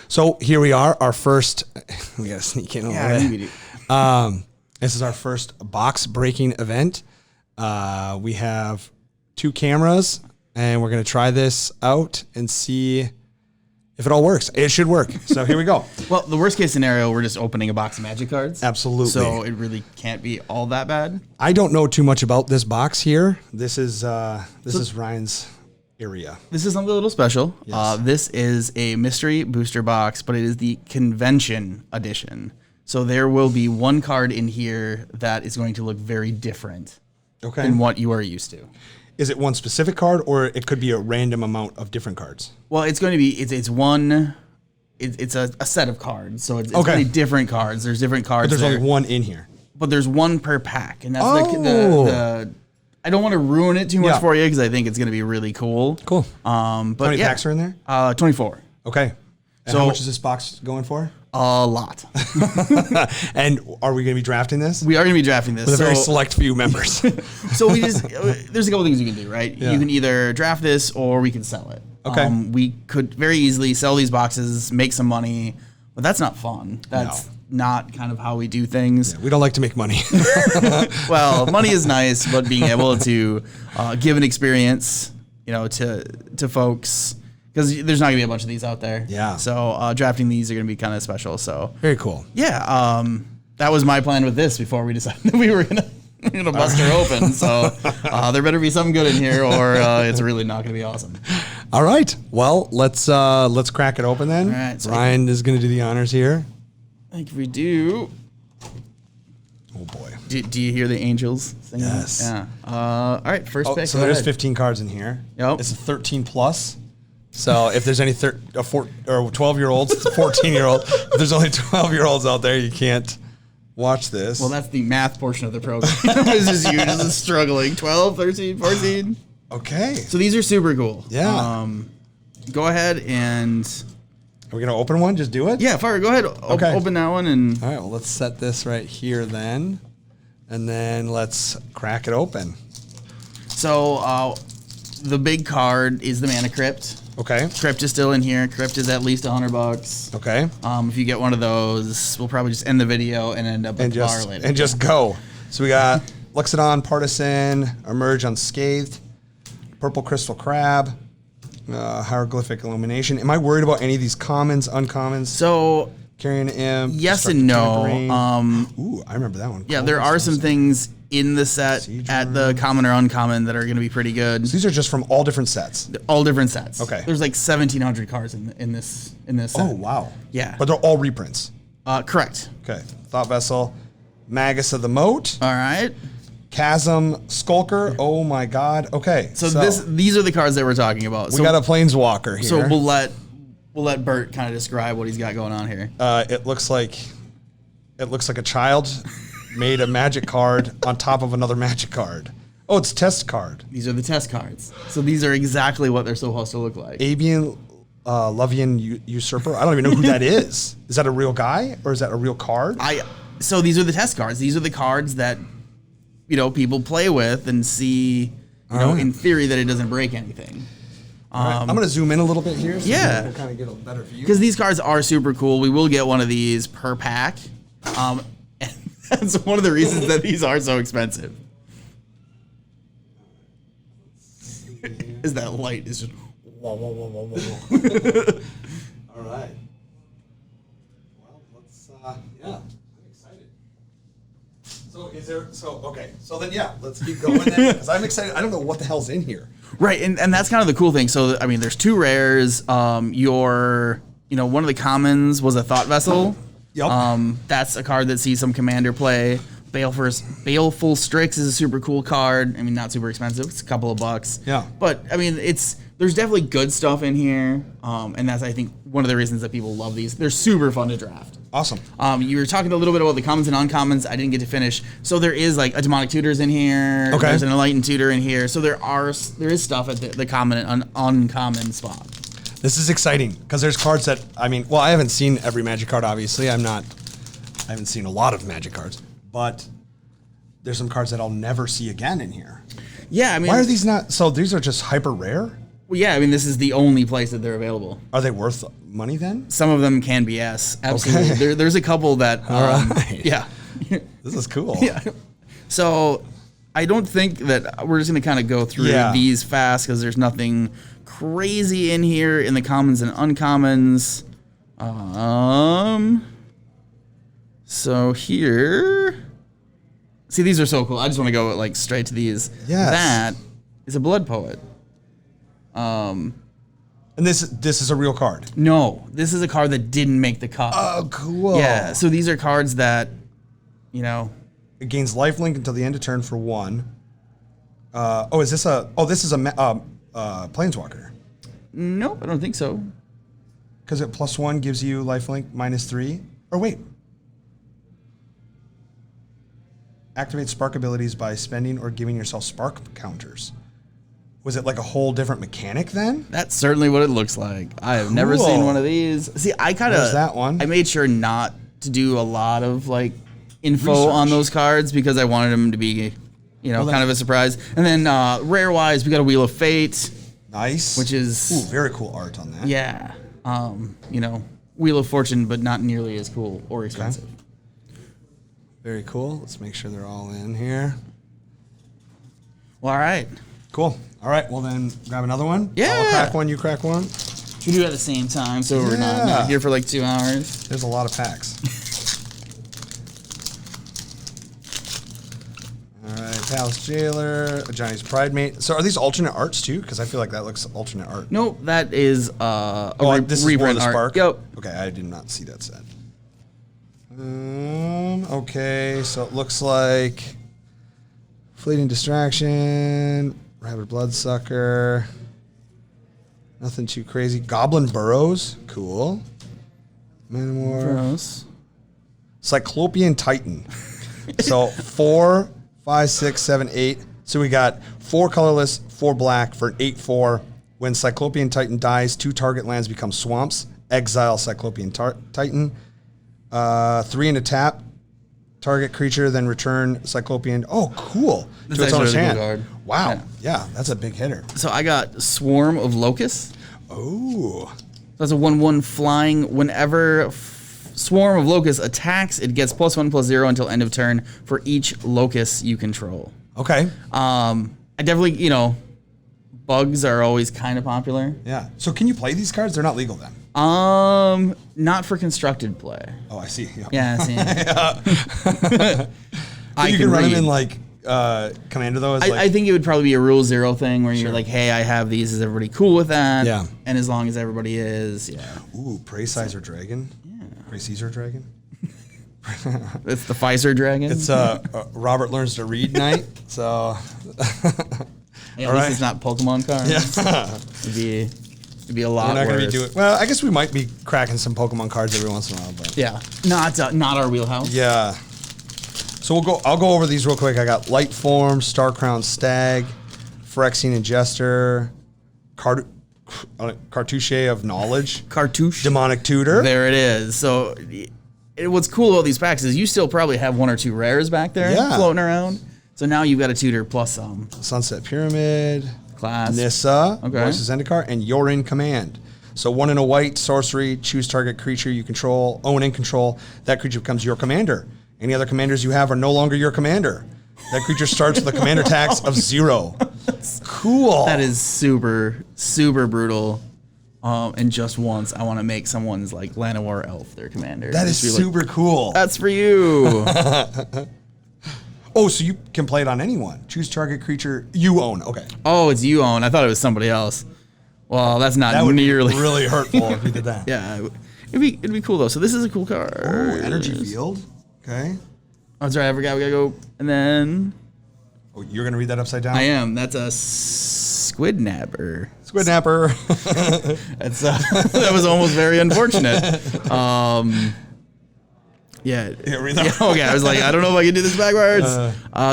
So here we are, our first. We gotta sneak in over there. This is our first box breaking event. We have 2 cameras, and we're gonna try this out and see if it all works. It should work. So here we go. Well, the worst case scenario, we're just opening a box of Magic cards. Absolutely. So it really can't be all that bad. I don't know too much about this box here. This is Ryan's area. This is something a little special. Yes. This is a mystery booster box, but it is the convention edition. So there will be one card in here that is going to look very different than what you are used to. Is it one specific card, or it could be a random amount of different cards? Well, it's going to be it's a set of cards, so it's really different cards. There's different cards. But there's only one in here. But there's one per pack, and that's the I don't want to ruin it too much for you because I think it's going to be really cool. Cool. But how many packs are in there? 24. Okay. And how much is this box going for? A lot. And are we going to be drafting this? We are going to be drafting this. With a very select few members. So there's a couple things you can do, right? Yeah. You can either draft this or we can sell it. Okay. We could very easily sell these boxes, make some money, but that's not fun. That's not kind of how we do things. Yeah, we don't like to make money. Well, money is nice, but being able to give an experience, to folks, because there's not gonna be a bunch of these out there. Yeah. So drafting these are gonna be kind of special. So very cool. Yeah. That was my plan with this before we decided that we were gonna bust her open. So there better be something good in here, or it's really not gonna be awesome. All right. Well, let's crack it open then. All right. So Ryan is gonna do the honors here. I think we do. Oh boy. Do you hear the angels singing? Yes. Yeah. All right. First pick. So there's 15 cards in here. Yep. It's a 13 plus. So if there's any 12-year-olds, it's a 14-year-old. If there's only 12-year-olds out there, you can't watch this. Well, that's the math portion of the program. This is you just struggling. 12, 13, 14. Okay. So these are super cool. Yeah. Go ahead and... Are we going to open one? Just do it? Yeah, fire. Go ahead. Open that one. And all right, well, let's set this right here then. And then let's crack it open. So the big card is the Mana Crypt. Okay. Crypt is still in here. Crypt is at least $100. Okay. If you get one of those, we'll probably just end the video and end up at the bar later. And just go. So we got Loxodon, Partisan, Emerge Unscathed, Purple Crystal Crab, Hieroglyphic Illumination. Am I worried about any of these commons, uncommons? So Carrion Imp. Yes and no. Ooh, I remember that one. Yeah, there are some things in the set at the common or uncommon that are going to be pretty good. So these are just from all different sets. All different sets. Okay. There's like 1,700 cards in this set. Oh wow. Yeah. But they're all reprints. Correct. Okay. Thought Vessel, Magus of the Moat. All right. Chasm Skulker. Oh my God. Okay. So these are the cards that we're talking about. We got a Planeswalker here. So we'll let Bert kind of describe what he's got going on here. It looks like a child made a magic card on top of another magic card. Oh, it's test card. These are the test cards. So these are exactly what they're supposed to look like. Avian Luvian Usurper. I don't even know who that is. Is that a real guy or is that a real card? So these are the test cards. These are the cards that people play with and see in theory that it doesn't break anything. Right. I'm going to zoom in a little bit here so we'll kind of get a better view. Because these cards are super cool. We will get one of these per pack. And that's one of the reasons that these are so expensive. Is that light is just whoa, whoa, whoa, whoa, whoa. All right. Well, let's I'm excited. So then let's keep going then because I'm excited. I don't know what the hell's in here. Right, and that's kind of the cool thing. So I mean, there's 2 rares. One of the commons was a Thought Vessel. Yep. That's a card that sees some commander play. Baleful Strix is a super cool card. I mean, not super expensive. It's a couple of bucks. Yeah. But I mean, there's definitely good stuff in here. And that's, I think, one of the reasons that people love these. They're super fun to draft. Awesome. You were talking a little bit about the commons and uncommons. I didn't get to finish. So there is like a Demonic Tutor's in here. Okay. There's an Enlightened Tutor in here. So there is stuff at the common and uncommon spot. This is exciting because there's cards that I haven't seen every Magic card. Obviously, I haven't seen a lot of Magic cards, but there's some cards that I'll never see again in here. Yeah, I mean, why are these not? So these are just hyper rare. Well, yeah, I mean, this is the only place that they're available. Are they worth money then? Some of them can be, yes. Absolutely. Okay. There's a couple that... All right. Yeah. This is cool. Yeah. So I don't think that we're just going to kind of go through these fast because there's nothing crazy in here in the commons and uncommons. So here... See, these are so cool. I just want to go like straight to these. Yes. That is a Blood Poet. And this is a real card? No, this is a card that didn't make the cut. Oh, cool. Yeah, so these are cards that, you know... It gains lifelink until the end of turn for 1. This is a Planeswalker. Nope, I don't think so. Because it +1 gives you lifelink -3. Or wait. Activate spark abilities by spending or giving yourself spark counters. Was it like a whole different mechanic then? That's certainly what it looks like. I have never seen one of these. See, I kind of... There's that one. I made sure not to do a lot of like info on those cards because I wanted them to be, kind of a surprise. And then rare-wise, we got a Wheel of Fate. Nice. Which is... very cool art on that. Yeah. Wheel of Fortune, but not nearly as cool or expensive. Okay. Very cool. Let's make sure they're all in here. Well, all right. Cool. All right. Well, then grab another one. Yeah. I'll crack one. You crack one. We do it at the same time, so we're not here for like 2 hours. There's a lot of packs. All right. Palace Jailer, Johnny's Pride Mate. So are these alternate arts too? Because I feel like that looks alternate art. Nope. That is a this is more of the Spark? Yep. Okay. I did not see that set. Okay, so it looks like Fleeting Distraction, Rabid Bloodsucker, nothing too crazy. Goblin Burrows, cool. Manowar. Burrows. Cyclopean Titan. So 4, 5, 6, 7, 8. So we got 4 colorless, 4 black for an 8/4. When Cyclopean Titan dies, 2 target lands become swamps. Exile Cyclopean Titan. 3 in a tap. Target creature, then return Cyclopean. Oh, cool. That's to its owner's hand. Cool card. Wow. Yeah, that's a big hitter. So I got Swarm of Locusts. Oh. That's a 1/1 flying. Whenever Swarm of Locusts attacks, it gets +1/+0 until end of turn for each locust you control. Okay. I definitely, bugs are always kind of popular. Yeah. So can you play these cards? They're not legal then. Not for constructed play. Oh, I see. Yeah, I see. You can run them in like Commander though. I think it would probably be a Rule 0 thing where you're like, hey, I have these. Is everybody cool with that? Yeah. And as long as everybody is, yeah. Ooh, Prey Caesar Dragon. Yeah. Prey Caesar Dragon. It's the Pfizer Dragon. It's Robert Learns to Read night. So. Hey, at least it's not Pokemon cards. Yeah. It'd be a lot We're not worse. Gonna be doing. Well, I guess we might be cracking some Pokemon cards every once in a while, but yeah, not our wheelhouse. Yeah. So I'll go over these real quick. I got Light Form, Star-Crowned Stag, Phyrexian Ingester, Cartouche of Knowledge, Cartouche, Demonic Tutor. There it is. So, what's cool about these packs is you still probably have 1 or 2 rares back there floating around. So now you've got a tutor plus some. Sunset Pyramid. Class. Nissa, Voices Zendikar, and You're in Command. So 1 in a white, sorcery, choose target creature you control, own and control. That creature becomes your commander. Any other commanders you have are no longer your commander. That creature starts with a commander tax of 0. Cool. That is super, super brutal. And just once, I want to make someone's like Llanowar Elf their commander. That is super cool. That's for you. Oh, so you can play it on anyone. Choose target creature you own. Okay. Oh, it's you own. I thought it was somebody else. Well, that's not that would nearly be really hurtful if you did that. Yeah, it'd be cool though. So this is a cool card. Oh, Energy Field. Okay. Oh, sorry, I forgot. We gotta go. And then. Oh, you're gonna read that upside down. I am. That's a Squid Napper. Squid Napper. That's that was almost very unfortunate. Yeah. Okay, I was like, I don't know if I can do this backwards.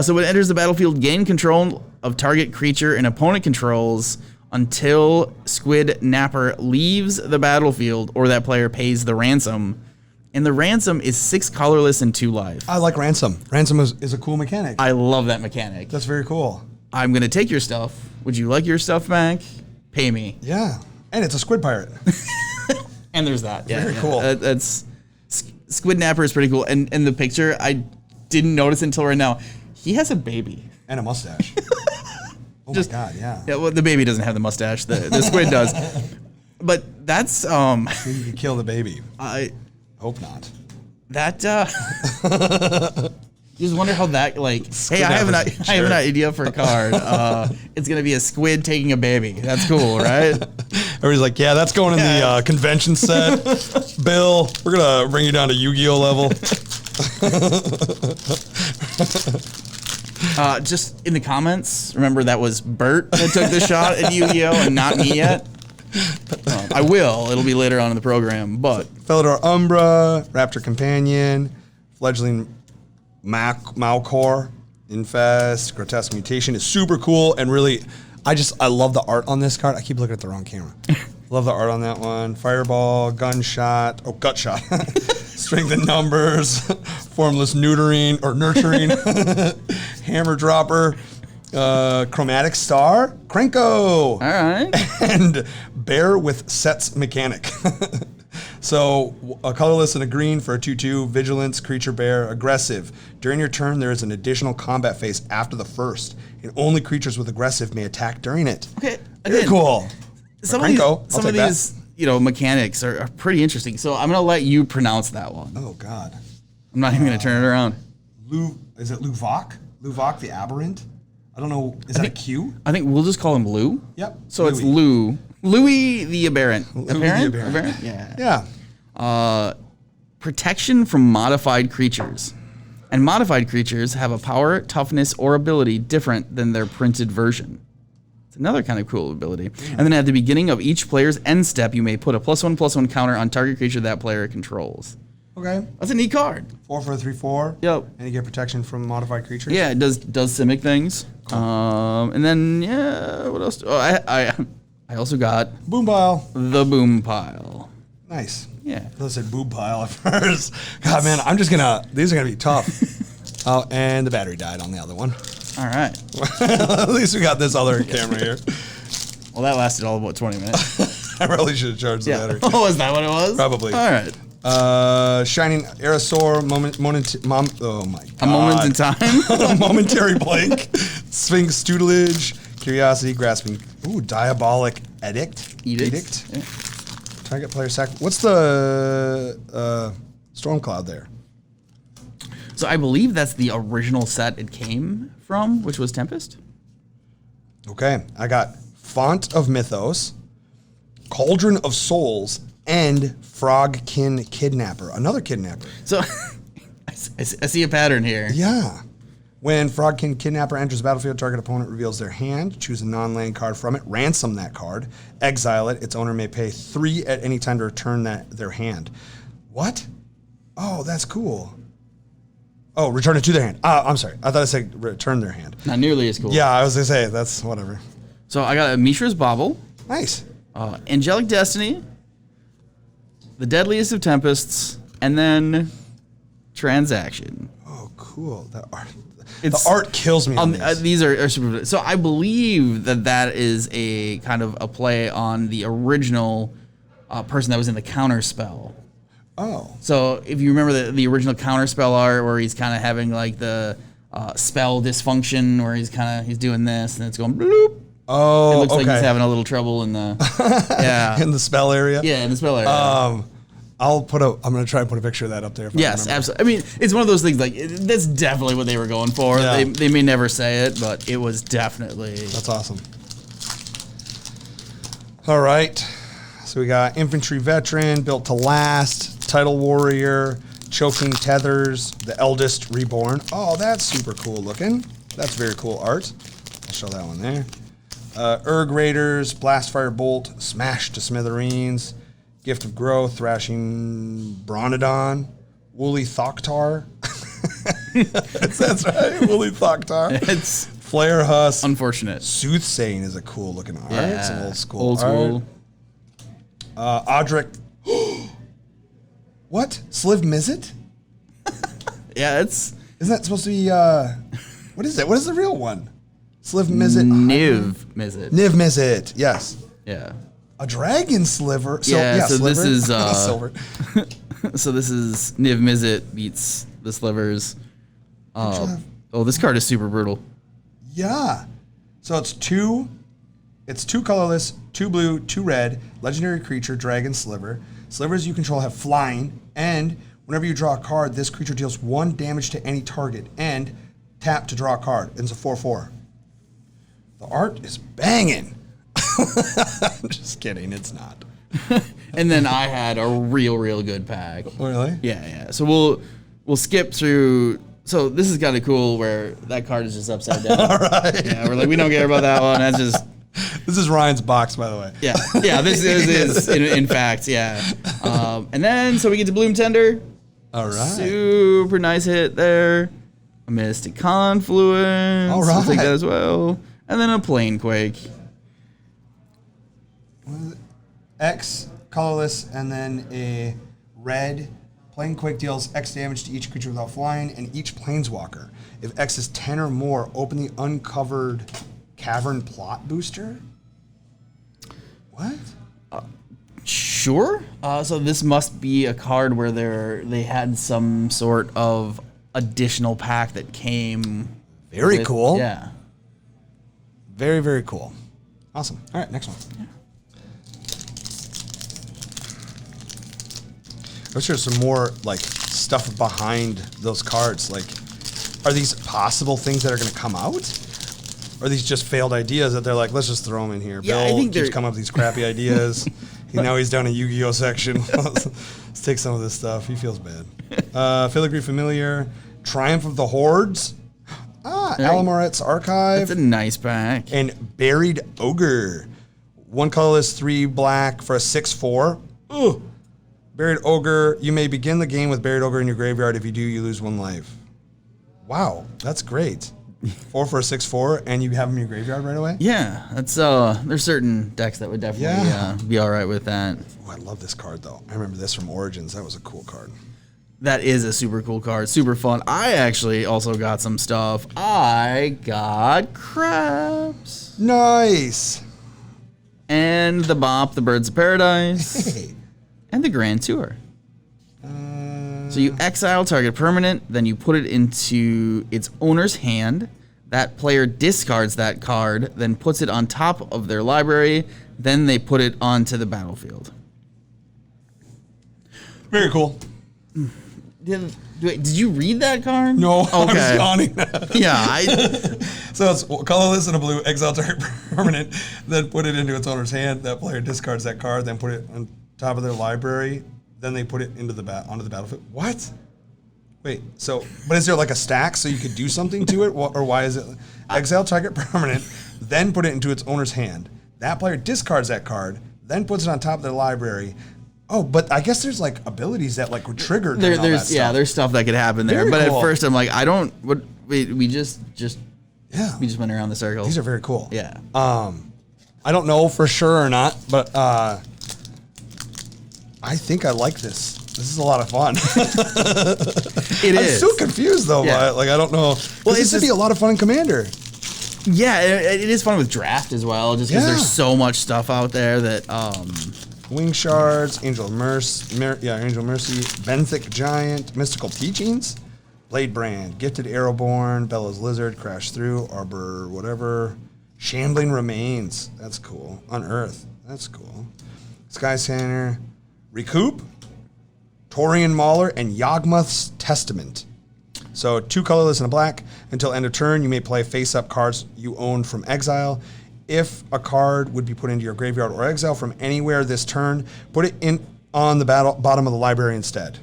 So when it enters the battlefield, gain control of target creature and opponent controls until Squid Napper leaves the battlefield or that player pays the ransom. And the ransom is 6 colorless and 2 life. I like ransom. Ransom is a cool mechanic. I love that mechanic. That's very cool. I'm going to take your stuff. Would you like your stuff back? Pay me. Yeah. And it's a squid pirate. And there's that. Yeah, Very cool. That's Squid Napper is pretty cool. And the picture, I didn't notice until right now. He has a baby. And a mustache. Oh my God, yeah. Yeah, well, the baby doesn't have the mustache. The squid does. But that's You could kill the baby. I Hope not. that you just wonder how that hey, I have an idea for a card. It's gonna be a squid taking a baby. That's cool, right? Everybody's like, yeah, that's going in the convention set. Bill, we're gonna bring you down to Yu-Gi-Oh level. Just in the comments, remember that was Bert that took the shot at Yu-Gi-Oh and not me yet. I will. It'll be later on in the program, but Felidar Umbra, Raptor Companion, Fledgling Malcor, Infest, Grotesque Mutation is super cool and really, I love the art on this card. I keep looking at the wrong camera. Love the art on that one. Fireball, Gunshot, Gut Shot, Strength in Numbers, Formless Nurturing, Hammer Dropper, Chromatic Star, Krenko. all right. And Bear with Sets Mechanic. So a colorless and a green for a 2/2, Vigilance, Creature Bear, Aggressive. During your turn, there is an additional combat phase after the first, and only creatures with aggressive may attack during it. Okay. Very cool. Some of these mechanics are pretty interesting. So I'm gonna let you pronounce that one. Oh God. I'm not even gonna turn it around. Is it Luvok? Luvok the Aberrant? I don't know. Is that a Q? I think we'll just call him Lou. Yep. So it's Lou. Louis the Aberrant. Aberrant. Yeah. Yeah. Protection from modified creatures. And modified creatures have a power, toughness, or ability different than their printed version. It's another kind of cool ability. And then at the beginning of each player's end step, you may put a +1/+1 counter on target creature that player controls. Okay. That's a neat card. 4 for a 3/4. Yep. And you get protection from modified creatures. Yeah, it does Simic things. Cool. And then what else? I also got Boom Pile. the Boom Pile. Nice. Yeah. I said Boom Pile at first. God, man, these are gonna be tough. Oh, and the battery died on the other one. All right. At least we got this other camera here. Well, that lasted all about 20 minutes. I really should have charged the battery. Oh, is that what it was? Probably. All right. Shining Aerosaur, oh my God. A moment in time. A momentary blank. Sphinx Tutelage, Curiosity, Grasping. Ooh, Diabolic Edict. Yeah. Target player sack. What's the Stormcloud there? So I believe that's the original set it came from, which was Tempest. Okay, I got Font of Mythos, Cauldron of Souls, and Frogkin Kidnapper. Another kidnapper. So I see a pattern here. Yeah. When Frogkin Kidnapper enters the battlefield, target opponent reveals their hand. Choose a non-land card from it. Ransom that card. Exile it. Its owner may pay 3 at any time to return their hand. What? Oh, that's cool. Oh, return it to their hand. I'm sorry. I thought I said return their hand. Not nearly as cool. Yeah, I was going to say, that's whatever. So I got a Mishra's Bauble. Nice. Angelic Destiny. The Deadliest of Tempests. And then Transaction. Oh, cool. The art kills me on these. These are super good. So I believe that is a kind of a play on the original person that was in the Counterspell. Oh. So if you remember the original Counterspell art where he's kind of having like the spell dysfunction where he's doing this and it's going bloop. Oh, it looks like he's having a little trouble in the in the spell area. Yeah, in the spell area. I'm gonna try and put a picture of that up there. Yes, absolutely. I mean, it's one of those things that's definitely what they were going for. Yeah. They may never say it, but it was definitely. That's awesome. All right, so we got Infantry Veteran, Built to Last, Tidal Warrior, Choking Tethers, the Eldest Reborn. Oh, that's super cool looking. That's very cool art. I'll show that one there. Urg Raiders, Blastfire Bolt, Smash to Smithereens, Gift of Growth, Thrashing Bronodon, Woolly Thoktar. That's right, Woolly Thoktar. It's Flare Husk. Unfortunate. Soothsaying is a cool looking art. Yeah. Some old school Old school. art. Odric. What? Sliv Mizzet? Yeah, it's. Isn't that supposed to be, what is it? What is the real one? Sliv Mizzet. Niv Mizzet. Niv Mizzet, yes. Yeah. A dragon sliver. So, so sliver. this is silver. so this is Niv Mizzet beats the slivers. This card is super brutal. Yeah. So it's two colorless, 2 blue, 2 red, legendary creature, dragon sliver. Slivers you control have flying, and whenever you draw a card, this creature deals 1 damage to any target, and tap to draw a card. And it's a 4/4. The art is banging. I'm just kidding, it's not. And then I had a real good pack. Really? Yeah. So we'll skip through. So this is kind of cool where that card is just upside down. All right. Yeah, we're like, we don't care about that one. That's just. This is Ryan's box, by the way. Yeah. This is in fact, yeah. And then so we get to Bloom Tender. All right. Super nice hit there. A Mystic Confluence. All right. We'll take that as well. And then a Planequake. X, colorless, and then a red. Planequake deals X damage to each creature without flying, and each planeswalker. If X is 10 or more, open the uncovered cavern plot booster. What? Sure. So this must be a card where they had some sort of additional pack that came. Very cool. Yeah. Very, very cool. Awesome. All right, next one. Yeah. Let's hear some more like stuff behind those cards. Like, are these possible things that are going to come out? Or are these just failed ideas that they're like, let's just throw them in here? Yeah, Bill I think keeps coming up with these crappy ideas. Now he's down in Yu-Gi-Oh section. Let's take some of this stuff. He feels bad. Filigree Familiar, Triumph of the Hordes, Alamoret's Archive. That's a nice pack. And Buried Ogre. 1 colorless, 3 black for a 6/4. Ooh. Buried Ogre, you may begin the game with Buried Ogre in your graveyard. If you do, you lose 1 life. Wow, that's great. 4 for a 6/4, and you have them in your graveyard right away? Yeah, that's there's certain decks that would definitely be all right with that. Oh, I love this card, though. I remember this from Origins. That was a cool card. That is a super cool card. Super fun. I actually also got some stuff. I got Crabs. Nice. And the Bop, the Birds of Paradise. Hey. And the Grand Tour. So you exile target permanent, then you put it into its owner's hand. That player discards that card, then puts it on top of their library. Then they put it onto the battlefield. Very cool. Did you read that card? No, Okay. I was yawning. Yeah. So it's colorless and a blue, exile target permanent, then put it into its owner's hand. That player discards that card, then put it on top of their library. Then they put it into onto the battlefield. What? Wait, so, but is there like a stack so you could do something to it? Or why is it exile target permanent, then put it into its owner's hand? That player discards that card, then puts it on top of their library. Oh, but I guess there's like abilities that like would trigger There's stuff that could happen there. Very but cool. At first I'm like, we just went around the circle. These are very cool. Yeah. I don't know for sure or not, but I think I like this. This is a lot of fun. It I'm is. so confused though. Yeah. Like I don't know. Well, this would be a lot of fun in Commander. Yeah, it is fun with draft as well, just because Yeah. there's so much stuff out there that. Wing Shards, Angel of Mercy, Angel of Mercy, Benthic Giant, Mystical Teachings, Blade Brand, Gifted Arrowborn, Bellows Lizard, Crash Through, Arbor, whatever, Shambling Remains. That's cool. Unearth. That's cool. Sky Scanner, Recoup, Torian Mauler, and Yawgmoth's Testament. So 2 colorless and a black. Until end of turn, you may play face-up cards you own from exile. If a card would be put into your graveyard or exile from anywhere this turn, put it in on the bottom of the library instead.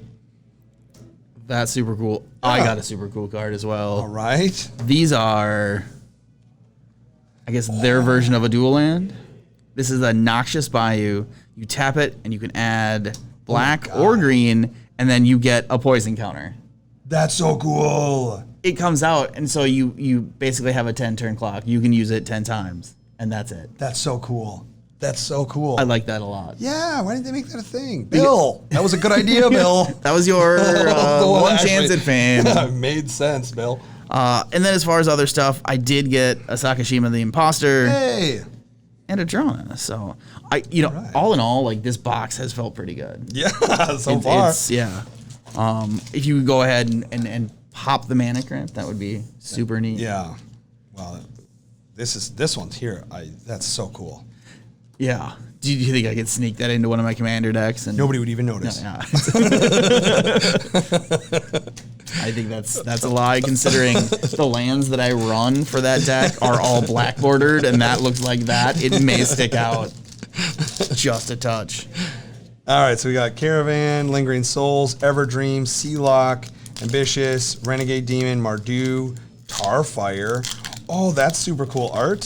That's super cool. Yeah. I got a super cool card as well. All right. These are, I guess, their version of a dual land. This is a Noxious Bayou. You tap it, and you can add black or green, and then you get a poison counter. That's so cool. It comes out, and so you basically have a 10-turn clock. You can use it 10 times, and that's it. That's so cool. That's so cool. I like that a lot. Yeah, why didn't they make that a thing? Bill, that was a good idea, Bill. That was your one chance at fame. Made sense, Bill. And then as far as other stuff, I did get a Sakashima the Imposter. Hey. and a Drona. So all in all, like this box has felt pretty good. Yeah, so far. If you go ahead and pop the Mana Crypt, that would be super neat. Yeah. Well, this one's here. That's so cool. Yeah. Do you think I could sneak that into one of my commander decks? And nobody would even notice. No, yeah. I think that's a lie, considering the lands that I run for that deck are all black bordered, and that looks like that. It may stick out just a touch. All right, so we got Caravan, Lingering Souls, Everdream, Sealock, Ambitious, Renegade Demon, Mardu, Tarfire. Oh, that's super cool art.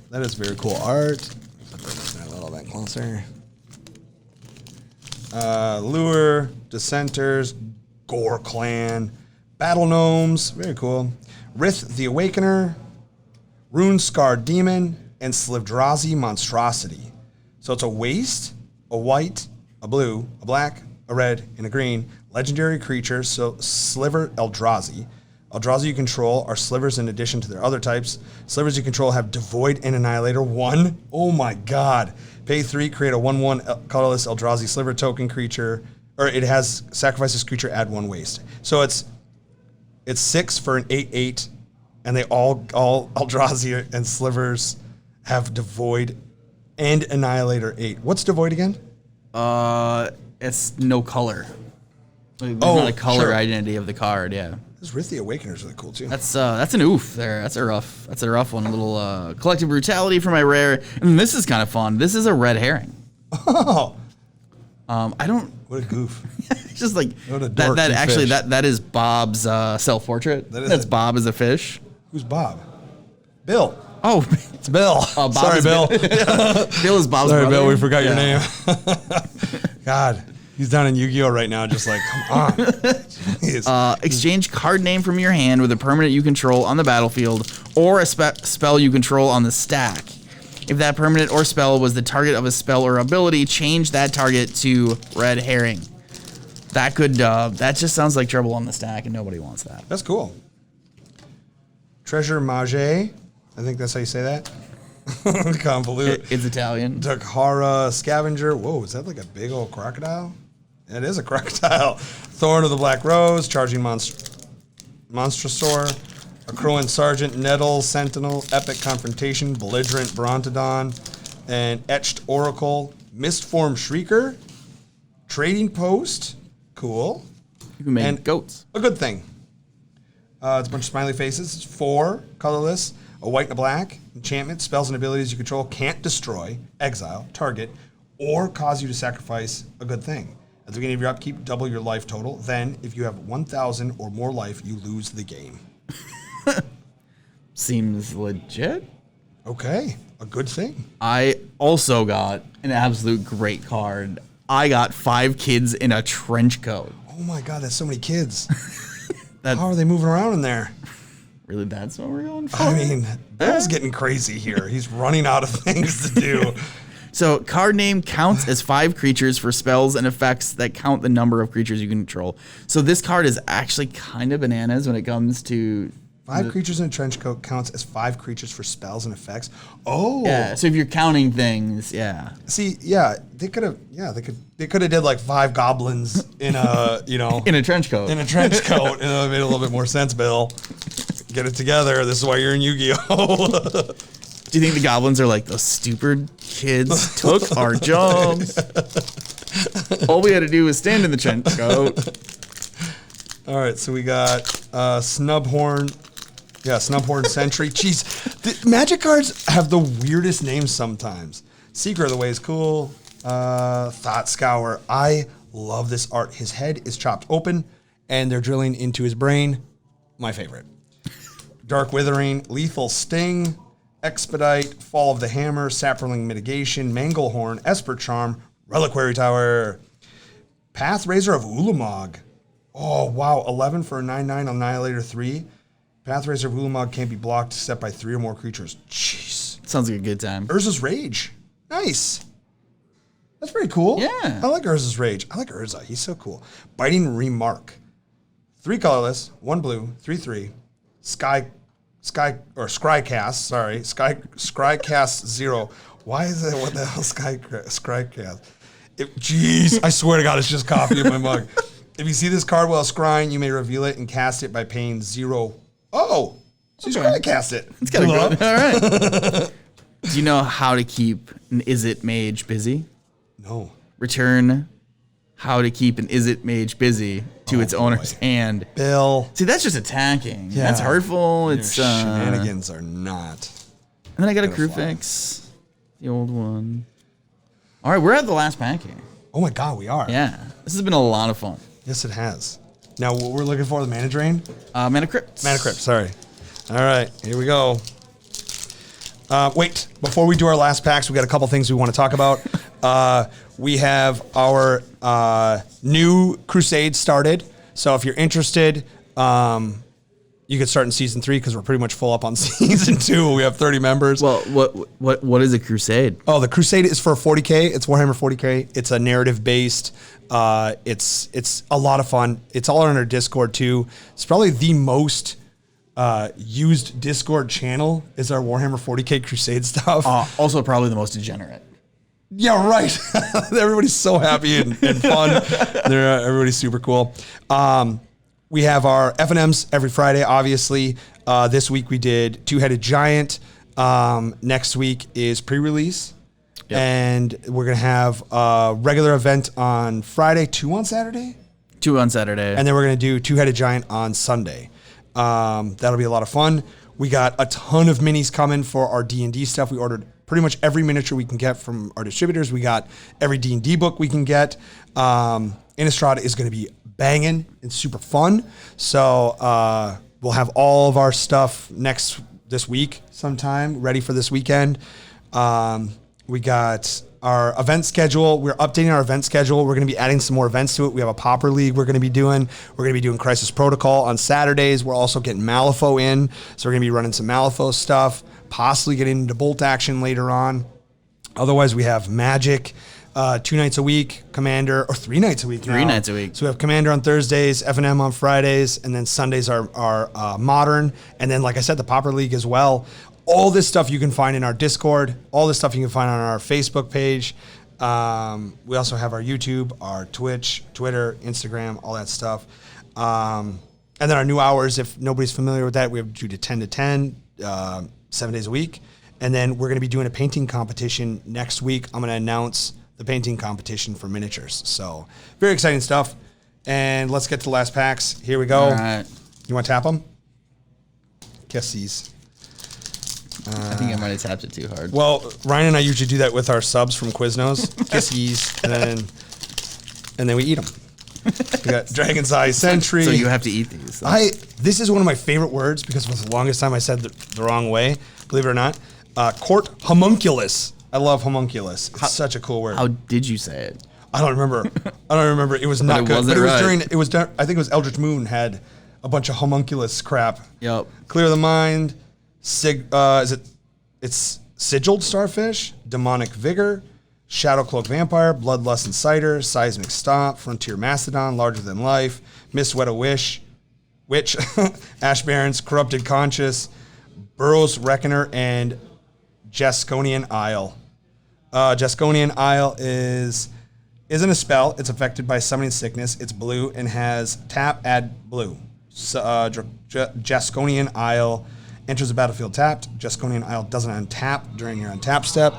That is very cool art. Put that a little bit closer. Lure, Dissenters, Gore Clan, Battle Gnomes, very cool. Rith the Awakener, Rune Scarred Demon, and Slivdrazi Monstrosity. So it's a waste, a white, a blue, a black, a red, and a green. Legendary creatures, so Sliver Eldrazi. Eldrazi you control are slivers in addition to their other types. Slivers you control have Devoid and Annihilator 1. Oh my god. Pay 3, create a 1/1 colorless Eldrazi sliver token creature, or it has sacrifice this creature, add 1 waste. So it's 6 for an 8/8, and they all Eldrazi and slivers have Devoid and Annihilator 8. What's Devoid again? It's no color. There's not a color identity of the card. Yeah. This Rith the Awakener is really cool too. That's an oof there. That's a rough one. A little collective brutality for my rare. And this is kind of fun. This is a red herring. Oh. I don't. What a goof. It's just like what a that. dorky Actually, fish. that is Bob's self portrait. That's Bob as a fish. Who's Bob? Bill. Oh, it's Bill. Sorry, Bill. Bill is Bob's Sorry, brother. Bill. We forgot your name. God. He's down in Yu-Gi-Oh right now, just like, come on. Exchange card name from your hand with a permanent you control on the battlefield or a spell you control on the stack. If that permanent or spell was the target of a spell or ability, change that target to red herring. That could that just sounds like trouble on the stack, and nobody wants that. That's cool. Treasure Mage, I think that's how you say that. Convolute. It's Italian. Dakhara Scavenger. Whoa, is that like a big old crocodile? It is a crocodile. Thorn of the Black Rose, Charging Monstrosaur, Accruant Sergeant, Nettle, Sentinel, Epic Confrontation, Belligerent Brontodon, and Etched Oracle, Mistform Shrieker, Trading Post, cool. You can make goats. A good thing. It's a bunch of smiley faces. It's 4, colorless, a white and a black. Enchantment, spells and abilities you control can't destroy, exile, target, or cause you to sacrifice a good thing. At the beginning of your upkeep, double your life total. Then, if you have 1,000 or more life, you lose the game. Seems legit. Okay, a good thing. I also got an absolute great card. I got 5 kids in a trench coat. Oh my god, that's so many kids. How are they moving around in there? Really, that's what we're going for? I mean, Bill's getting crazy here. He's running out of things to do. So, card name counts as 5 creatures for spells and effects that count the number of creatures you can control. So, this card is actually kind of bananas when it comes to... 5 creatures in a trench coat counts as 5 creatures for spells and effects. Oh. Yeah, so if you're counting things, yeah. See, yeah, they could have did like 5 goblins in a, in a trench coat. In a trench coat, and it would have made a little bit more sense, Bill. Get it together. This is why you're in Yu-Gi-Oh! Do you think the goblins are like, those stupid kids took our jobs? All we had to do was stand in the trench coat. All right, so we got Snubhorn. Yeah, Snubhorn Sentry. Jeez, the Magic cards have the weirdest names sometimes. Seeker of the Way is cool. Thought Scour. I love this art. His head is chopped open, and they're drilling into his brain. My favorite. Dark Withering, Lethal Sting, Expedite, Fall of the Hammer, Saproling Mitigation, Manglehorn, Esper Charm, Reliquary Tower, Pathrazor of Ulamog. Oh, wow. 11 for a 9/9 Annihilator 3. Pathrazor of Ulamog can't be blocked except by 3 or more creatures. Jeez. Sounds like a good time. Urza's Rage. Nice. That's pretty cool. Yeah. I like Urza's Rage. I like Urza. He's so cool. Biting Remark. 3 colorless, 1 blue, 3/3. Sky Scrycast. Sorry, Scrycast 0. Why is that? What the hell, Scrycast? Jeez, I swear to God, it's just coffee in my mug. If you see this card while scrying, you may reveal it and cast it by paying 0. Oh, so you Scrycast it. It's kind of good. All right. Do you know how to keep an Izzet mage busy? No. Return how to keep an Izzet mage busy to its owner's hand. Bill. See, that's just attacking. Yeah. That's hurtful. It's shenanigans are not. And then I got a crew fix. The old one. All right, we're at the last pack here. Oh my God, we are. Yeah. This has been a lot of fun. Yes, it has. Now, what we're looking for, the Mana Drain? Mana Crypt. Mana Crypt, sorry. All right, here we go. Wait, before we do our last packs, we got a couple things we want to talk about. We have our new Crusade started. So if you're interested, you could start in season 3 because we're pretty much full up on season 2. We have 30 members. Well, what is a Crusade? Oh, the Crusade is for 40K. It's Warhammer 40K. It's a narrative based. It's a lot of fun. It's all on our Discord too. It's probably the most used Discord channel is our Warhammer 40K Crusade stuff. Also probably the most degenerate. Yeah, right. Everybody's so happy and fun. Everybody's super cool. We have our FNMs every Friday, obviously. This week we did Two-Headed Giant. Next week is pre-release. Yep. And we're going to have a regular event on Friday, 2 on Saturday? 2 on Saturday. And then we're going to do Two-Headed Giant on Sunday. That'll be a lot of fun. We got a ton of minis coming for our D&D stuff. We ordered pretty much every miniature we can get from our distributors. We got every D&D book we can get. Innistrad is going to be banging and super fun. So we'll have all of our stuff this week sometime, ready for this weekend. We got our event schedule. We're updating our event schedule. We're going to be adding some more events to it. We have a Pauper League we're going to be doing. We're going to be doing Crisis Protocol on Saturdays. We're also getting Malifaux in. So we're going to be running some Malifaux stuff, possibly getting into Bolt Action later on. Otherwise, we have Magic 2 nights a week, Commander, or 3 nights a week now. 3 nights a week. So we have Commander on Thursdays, FNM on Fridays, and then Sundays are Modern. And then, like I said, the Pauper League as well. All this stuff you can find in our Discord. All this stuff you can find on our Facebook page. We also have our YouTube, our Twitch, Twitter, Instagram, all that stuff. And then our new hours, if nobody's familiar with that, we have 2 to 10 to 10, 7 days a week. And then we're going to be doing a painting competition next week. I'm going to announce the painting competition for miniatures. So very exciting stuff. And let's get to the last packs. Here we go. All right. You want to tap them? Kiss these. I think I might have tapped it too hard. Well, Ryan and I usually do that with our subs from Quiznos. Kissies, and then we eat them. We got Dragon's Eye Sentry. So you have to eat these. This is one of my favorite words because for the longest time I said the wrong way, believe it or not. Court Homunculus. I love Homunculus. It's such a cool word. How did you say it? I don't remember. It was not good. But I think it was Eldritch Moon had a bunch of Homunculus crap. Yep. Clear the Mind. It's Sigiled Starfish, Demonic Vigor, Shadowcloak Vampire, Bloodlust Inciter, Seismic Stomp, Frontier Mastodon, Larger Than Life, Mistweather Witch, Ash Barons, Corrupted Conscious, Burrows Reckoner, and Jasconian Isle. Jasconian Isle isn't a spell. It's affected by Summoning Sickness. It's blue and has tap, add blue. Jasconian Isle enters the battlefield tapped. Jasconian Isle doesn't untap during your untap step.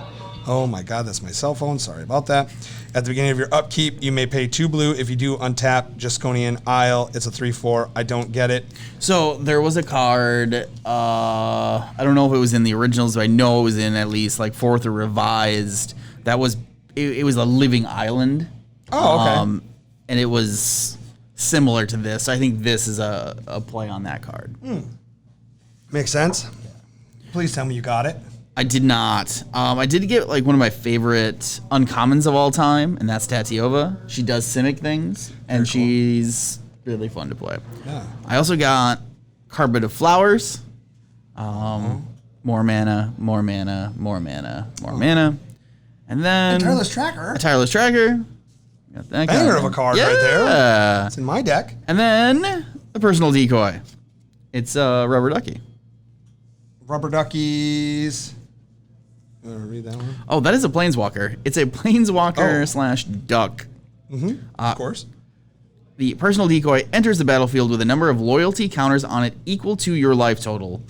Oh my God, that's my cell phone. Sorry about that. At the beginning of your upkeep, you may pay 2 blue. If you do untap Jasconian Isle, it's a 3/4. I don't get it. So there was a card. I don't know if it was in the originals, but I know it was in at least like 4th or revised. That was it was a living island. Oh, okay. And it was similar to this. I think this is a play on that card. Makes sense. Please tell me you got it. I did not. I did get like one of my favorite uncommons of all time, and that's Tatiova. She does Simic things, and she's really fun to play. Yeah. I also got Carpet of Flowers. More mana, more mana, more mana, more mana. And then... A Tireless Tracker. A Tireless Tracker. Got that banger of a card right there. Yeah. It's in my deck. And then the Personal Decoy. It's Rubber Ducky. Rubber duckies. You want to read that one? Oh, that is a planeswalker. It's a planeswalker slash duck. Of course. The personal decoy enters the battlefield with a number of loyalty counters on it equal to your life total.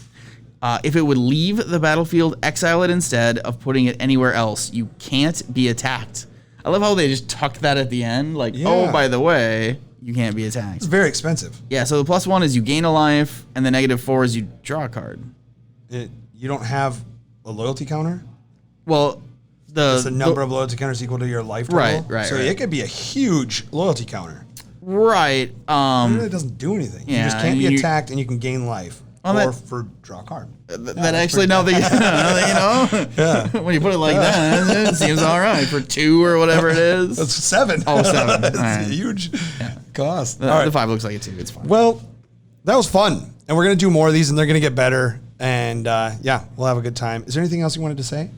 If it would leave the battlefield, exile it instead of putting it anywhere else. You can't be attacked. I love how they just tucked that at the end. Like, oh, by the way, you can't be attacked. It's very expensive. Yeah, so the +1 is you gain a life, and the -4 is you draw a card. You don't have a loyalty counter? Well, it's the number of loyalty counters equal to your life total? Right. So it could be a huge loyalty counter. Right. It really doesn't do anything. Yeah, you just can't be attacked, and you can gain life. Or for draw a card. That actually, now that you know, when you put it like that, it seems all right for 2 or whatever it is. That's 7. Oh, 7. That's a huge cost. The 5 looks like it too. It's fine. Well, that was fun, and we're gonna do more of these, and they're gonna get better. And we'll have a good time. Is there anything else you wanted to say?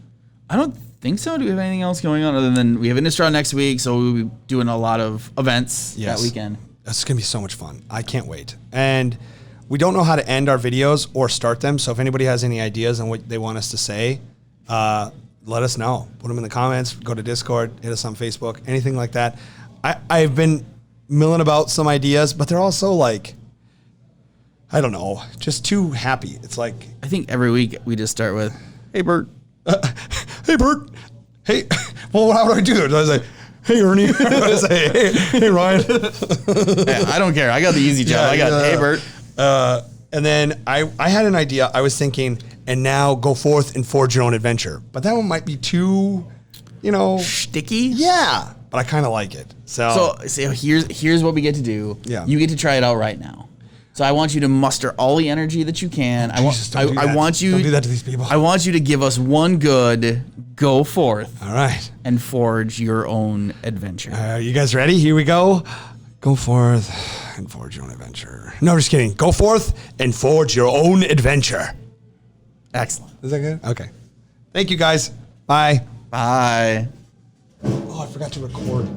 I don't think so. Do we have anything else going on other than we have Innistrad next week, so we'll be doing a lot of events that weekend. It's gonna be so much fun. I can't wait. And we don't know how to end our videos or start them. So if anybody has any ideas on what they want us to say, let us know. Put them in the comments. Go to Discord. Hit us on Facebook. Anything like that. I've been milling about some ideas, but they're also like, I don't know, just too happy. It's like, I think every week we just start with, "Hey Bert." Hey Bert. Hey. Well, how do I do it? Do I say, "Hey Ernie"? Do I say, hey Ryan"? Hey, I don't care. I got the easy job. I got "Hey Bert." And then I had an idea. I was thinking, and now go forth and forge your own adventure. But that one might be too, sticky. Yeah, but I kind of like it. So here's what we get to do. Yeah. You get to try it out right now. So I want you to muster all the energy that you can. I want you. Don't do that to these people. I want you to give us one good go forth. All right. And forge your own adventure. Are you guys ready? Here we go. Go forth and forge your own adventure. No, just kidding. Go forth and forge your own adventure. Excellent. Is that good? Okay. Thank you, guys. Bye. Bye. Oh, I forgot to record.